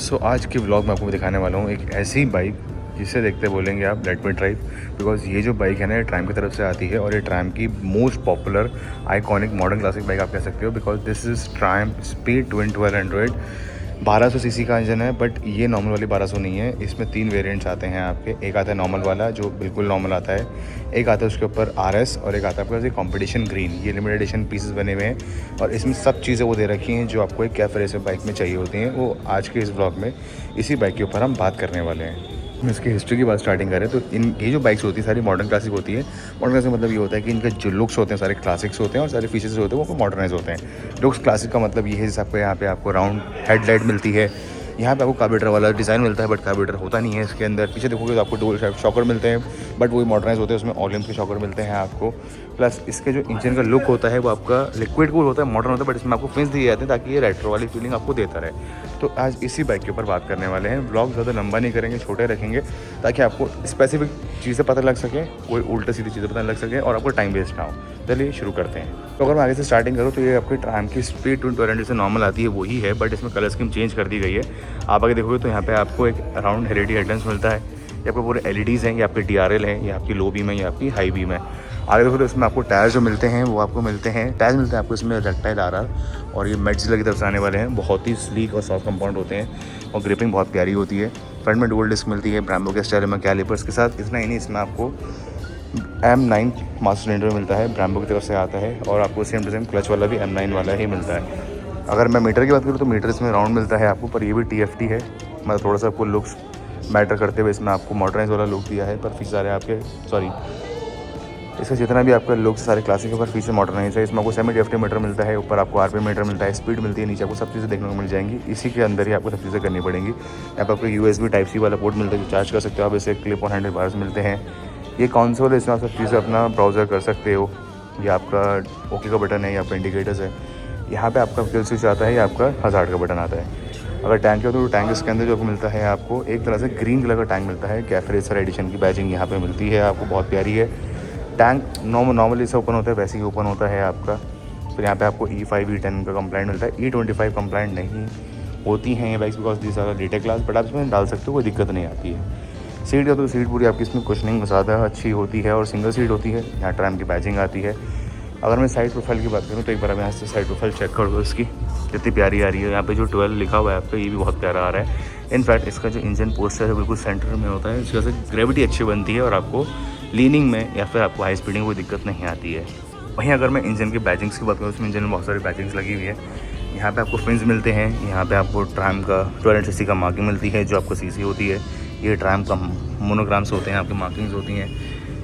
सो आज के व्लॉग में आपको दिखाने वाला हूँ एक ऐसी बाइक जिसे देखते बोलेंगे आप लेट मी ड्राइव। बिकॉज ये जो बाइक है ना, ये ट्रायम की तरफ से आती है और ये ट्रायम की most popular iconic modern classic bike आप कह सकते हो। Because this is Triumph speed twin 1200। 1200 CC का इंजन है, बट ये नॉर्मल वाली 1200 नहीं है। इसमें 3 वेरिएंट्स आते हैं आपके। एक आता है नॉर्मल वाला जो बिल्कुल नॉर्मल आता है, एक आता है उसके ऊपर RS, और एक आता है आपका कॉम्पिटिशन ग्रीन। ये लिमिटेड एडिशन पीसेस बने हुए हैं और इसमें सब चीज़ें वो दे रखी हैं जो आपको एक कैफे रेसर बाइक में चाहिए होती हैं। वो आज के इस ब्लॉग में इसी बाइक के ऊपर हम बात करने वाले हैं। हम इसकी हिस्ट्री की बात स्टार्टिंग करें तो ये जो बाइक्स होती है सारी मॉडर्न क्लासिक होती है। मॉडर्न क्लासिक मतलब ये होता है कि इनके जो लुक्स होते हैं सारे क्लासिक्स होते हैं और सारे फीचर्स होते हैं वो मॉडर्नाइज होते हैं। लुक्स क्लासिक का मतलब ये है, जैसे आपको यहाँ पे आपको राउंड हेडलाइट मिलती है, यहाँ पे आपको कार्बोरेटर वाला डिज़ाइन मिलता है, बट कार्बोरेटर होता नहीं है इसके अंदर। पीछे देखोगे तो आपको डुअल शाफ्ट शॉकर मिलते हैं, बट वही मॉडर्नाइज होते हैं, उसमें ऑलिम्स के शॉकर मिलते हैं आपको। प्लस इसके जो इंजन का लुक होता है वो आपका लिक्विड कूल होता है, मॉडर्न होता है, बट इसमें आपको फिन्स दिए जाते हैं ताकि ये रेट्रो वाली फीलिंग आपको देता रहे। तो आज इसी बाइक के ऊपर बात करने वाले हैं। व्लॉग ज़्यादा लंबा नहीं करेंगे, छोटे रखेंगे ताकि आपको स्पेसिफिक चीज़ें पता लग सके, कोई उल्टा सीधी चीज़ें पता लग सके और आपको टाइम वेस्ट ना हो। चलिए शुरू करते हैं। तो अगर मैं आगे से स्टार्टिंग करूँ तो ये आपकी ट्रायम की स्पीड 1200 से नॉर्मल आती है वही है, बट इसमें कलर स्कीम चेंज कर दी गई है। आप आगे देखोगे तो यहाँ पे आपको एक राउंड LED हेडलाइंस मिलता है। ये आपको पूरे LEDs हैं, ये आपके DRL हैं, ये आपकी लो बीम है, ये आपकी हाई बीम है। आगे देखो तो इसमें आपको टायर जो मिलते हैं वो आपको मिलते हैं, टायर मिलते हैं आपको इसमें रेक्टाइल RR, और ये मेट्जिला की तरफ से आने वाले हैं। बहुत ही स्लीक और सॉफ्ट कंपाउंड होते हैं और ग्रिपिंग बहुत प्यारी होती है। फ्रंट में डुअल डिस्क मिलती है ब्रांडो के स्टाइल में कैलिपर्स के साथ। इतना ही नहीं, इसमें आपको M9 मास्टर सिलेंडर मिलता है, ब्रांडो की तरफ से आता है, और आपको सेम टू सेम क्लच वाला भी M9 वाला ही मिलता है। अगर मैं मीटर की बात करूँ तो मीटर इसमें राउंड मिलता है आपको, पर ये भी TFT है। मतलब थोड़ा सा आपको लुक्स मैटर करते हुए इसमें आपको मॉडर्नाइज वाला लुक दिया है, पर फीचर सारे आपके इसका जितना भी आपका लुक्स सारे क्लासिक के ऊपर फीचर मॉडर्नाइज है। इसमें आपको सेमी DFT मीटर मिलता है, ऊपर आपको RPM मीटर मिलता है, स्पीड मिलती है, नीचे आपको सब चीज़ें देखने को मिल जाएंगी। इसी के अंदर ही आपको सब चीज़ें करनी पड़ेंगी। यहाँ पर आपको USB Type-C वाला पोर्ट मिलता है जो चार्ज कर सकते हो आप। इसे क्लिप ऑन हैंडल बार्स मिलते हैं। ये कंसोल है, इसमें आप सब चीज़ें अपना ब्राउज़र कर सकते हो। ये आपका ओके का बटन है, ये आपका इंडिकेटर्स है। यहाँ पे आपका किल स्विच आता है, ये आपका हज़ार्ड का बटन आता है। अगर टैंक है तो टैंक इसके अंदर जो मिलता है आपको एक तरह से ग्रीन कलर का टैंक मिलता है। कैफे रेसर एडिशन की बैजिंग यहाँ पे मिलती है आपको, बहुत प्यारी है। टैंक नॉर्मली से ओपन होता है वैसे ही ओपन होता है आपका। फिर यहाँ पे आपको E5 E10 का कंप्लाइंट मिलता है। E25 कंप्लाइंट नहीं होती हैं ये bikes, because this are letter class, but आप इसमें डाल सकते हो, कोई दिक्कत नहीं आती है। सीट का तो सीट पूरी आपकी इसमें कुशनिंग ज़्यादा अच्छी होती है और सिंगल सीट होती है। यहाँ ट्रायम की बैजिंग आती है। अगर मैं साइड प्रोफाइल की बात करूँ तो एक बार मैं यहाँ से साइड प्रोफाइल चेक कर दो इसकी, कितनी प्यारी आ रही है। यहाँ पे जो 12 लिखा हुआ है आपका, ये भी बहुत प्यारा आ रहा है। इनफैक्ट इसका जो इंजन पोस्टर है बिल्कुल सेंटर में होता है, इसकी वजह से ग्रेविटी अच्छी बनती है और आपको लीनिंग में या फिर आपको हाई स्पीडिंग कोई दिक्कत नहीं आती है। वहीं अगर मैं इंजन की बैजिंग्स की बात करूँ, उसमें इंजन में बहुत सारी बैजिंग्स लगी हुई है। यहाँ पे आपको फिन्स मिलते हैं, यहाँ पे आपको ट्रायम का 1200 सीसी का मार्किंग मिलती है जो आपको सीसी होती है। ये ट्रायम का मोनोग्राम्स होते हैं, आपकी मार्किंग्स होती हैं।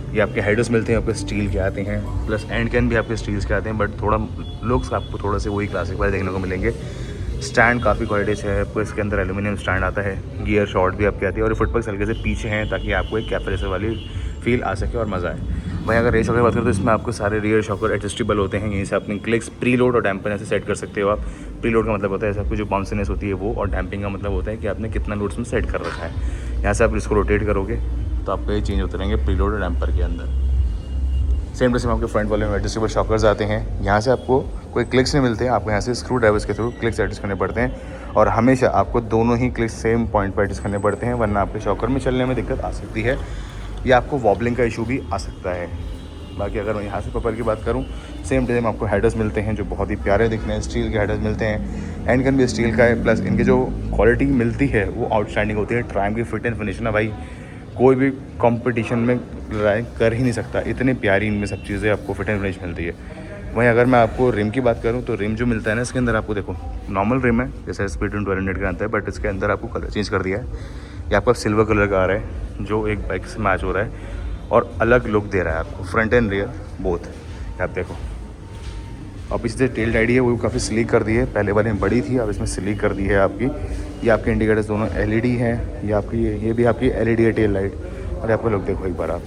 ये आपके हेडर्स मिलते हैं, आपके स्टील के आते हैं, प्लस एंड कैन भी आपके स्टील्स के आते हैं, बट थोड़ा लुक्स आपको थोड़ा से वही क्लासिक वाले देखने को मिलेंगे। स्टैंड काफ़ी क्वालिटी से है आपको, इसके अंदर एल्यूमिनियम स्टैंड आता है। गियर शॉर्ट भी आपके आती है और फुट पैक्स हल्के से पीछे हैं ताकि आपको एक कैफे रेसर वाली फील आ सके और मज़ा आए। वहीं अगर रेयर शॉकर की बात करें तो इसमें आपको सारे रेयर शॉकर एडजस्टेबल होते हैं। यहीं से अपनी क्लिक्स प्री लोड और डैम्पर ऐसे सेट कर सकते हो आप। प्री लोड का मतलब होता है ऐसा आपको जो बाउंसीनेस होती है वो, और डैम्पिंग का मतलब होता है कि आपने कितना लोड्स में सेट कर रखा है। यहाँ से आप इसको रोटेट करोगे तो आपको ये चेंज होते रहेंगे प्री लोड और डैम्पर के अंदर। सेम टू सेम आपके फ्रंट वाले में एडजस्टेबल शॉकर्स आते हैं। यहाँ से आपको कोई क्लिक्स नहीं मिलते हैं, आपको यहाँ से स्क्रू ड्राइवर्स के थ्रू क्लिक्स एडजस्ट करने पड़ते हैं, और हमेशा आपको दोनों ही क्लिक्स सेम पॉइंट पर एडजस्ट करने पड़ते हैं, वरना आपके शॉकर में चलने में दिक्कत आ सकती है या आपको वॉबलिंग का इशू भी आ सकता है। बाकी अगर मैं यहाँ से प्रोफाइल की बात करूँ, सेम टू सेम आपको हेडर्स मिलते हैं जो बहुत ही प्यारे दिखने हैं। स्टील के हेडर्स मिलते हैं, एंड कैन भी स्टील का है, प्लस इनकी जो क्वालिटी मिलती है वो आउटस्टैंडिंग होती है। ट्रायम की फिट एंड फिनिश ना भाई कोई भी कंपटीशन में लड़ाई कर ही नहीं सकता, इतनी प्यारी इनमें सब चीज़ें आपको फिट एंड फिनिश मिलती है। वहीं अगर मैं आपको रिम की बात करूं तो रिम जो मिलता है ना, इसके अंदर आपको देखो नॉर्मल रिम है जैसे स्पीड 1200 का आता है, बट इसके अंदर आपको कलर चेंज कर दिया है। ये आपका सिल्वर कलर का आ रहा है जो एक बाइक से मैच हो रहा है और अलग लुक दे रहा है आपको, फ्रंट एंड रियर बोथ। आप देखो, अब इससे टेल लाइट है वो काफ़ी स्लीक कर दी है, पहले वाले में बड़ी थी, अब इसमें स्लीक कर दी है आपकी। ये आपके इंडिकेटर्स दोनों LED हैं, ये आपकी ये भी आपकी LED है टेल लाइट। और आपका लुक देखो एक बार आप,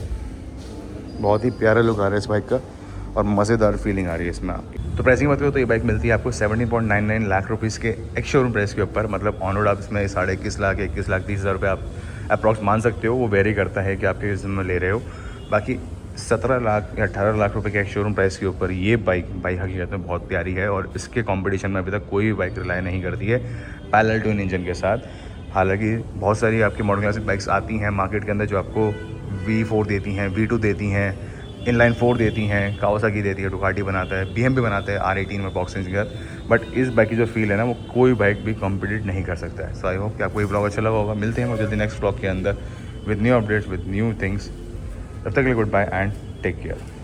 बहुत ही प्यारा लुक आ रहा है इस बाइक का और मज़ेदार फीलिंग आ रही है इसमें आपकी। तो प्राइसिंग बात करो तो ये बाइक मिलती है आपको 17.99 लाख रुपीज़ के एक्स शोरूम प्राइस के ऊपर। मतलब ऑन रोड आप इसमें 21.5 लाख 21,30,000 रुपये आप अप्रॉक्स मान सकते हो। वो वेरी करता है कि आप किस में ले रहे हो। बाकी 17 लाख या 18 लाख रुपए के एक शोरूम प्राइस के ऊपर ये बाइक हकीकत में बहुत प्यारी है और इसके कंपटीशन में अभी तक कोई भी बाइक रिलाई नहीं करती है पैरेलल ट्विन इंजन के साथ। हालांकि बहुत सारी आपकी मॉडर्न क्लासिक बाइक्स आती हैं मार्केट के अंदर जो आपको V4 देती हैं, V2 देती हैं, इनलाइन 4 देती हैं, कावासाकी देती है, डुकाटी बनाता है, BM भी बनाता है R18 में बॉक्स इंजीनियर। बट इस बाइक की जो फील है ना वो कोई बाइक भी कॉम्पिटिट नहीं कर सकता है। सो आई होप कि आपको ये ब्लॉग अच्छा लगा होगा। मिलते हैं जल्दी नेक्स्ट ब्लॉग के अंदर with new updates, with new things. तब तक के लिए goodbye and take care.